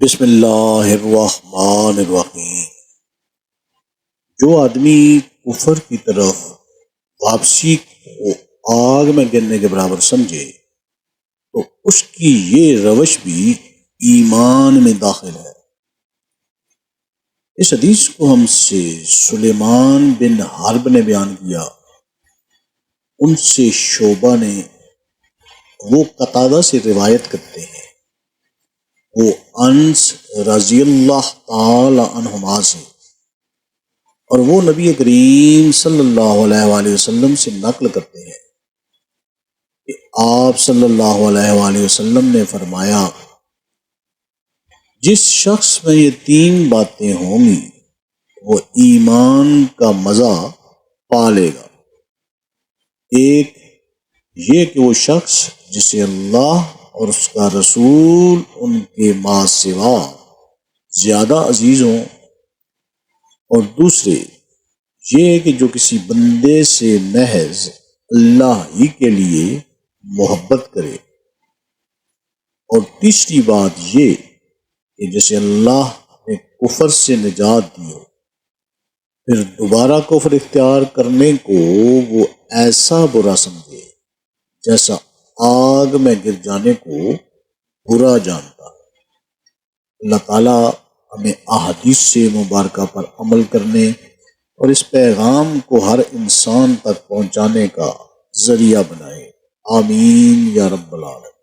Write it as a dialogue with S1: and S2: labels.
S1: بسم اللہ الرحمن الرحیم۔ جو آدمی کفر کی طرف واپسی کو آگ میں گرنے کے برابر سمجھے تو اس کی یہ روش بھی ایمان میں داخل ہے۔ اس حدیث کو ہم سے سلیمان بن حرب نے بیان کیا، ان سے شعبہ نے، وہ قتادہ سے روایت کرتے ہیں، وہ انس رضی اللہ تعالی عنہما سے، اور وہ نبی کریم صلی اللہ علیہ وآلہ وسلم سے نقل کرتے ہیں کہ آپ صلی اللہ علیہ وآلہ وسلم نے فرمایا، جس شخص میں یہ تین باتیں ہوں گی وہ ایمان کا مزہ پا لے گا۔ ایک یہ کہ وہ شخص جسے اللہ اور اس کا رسول ان کے ما سوا زیادہ عزیز ہوں، اور دوسرے یہ کہ جو کسی بندے سے محض اللہ ہی کے لیے محبت کرے، اور تیسری بات یہ کہ جسے اللہ نے کفر سے نجات دی ہو، پھر دوبارہ کفر اختیار کرنے کو وہ ایسا برا سمجھے جیسا آگ میں گر جانے کو برا جانتا ہے۔ اللہ تعالیٰ ہمیں احادیث سے مبارکہ پر عمل کرنے اور اس پیغام کو ہر انسان تک پہنچانے کا ذریعہ بنائے، آمین یا رب العالمین۔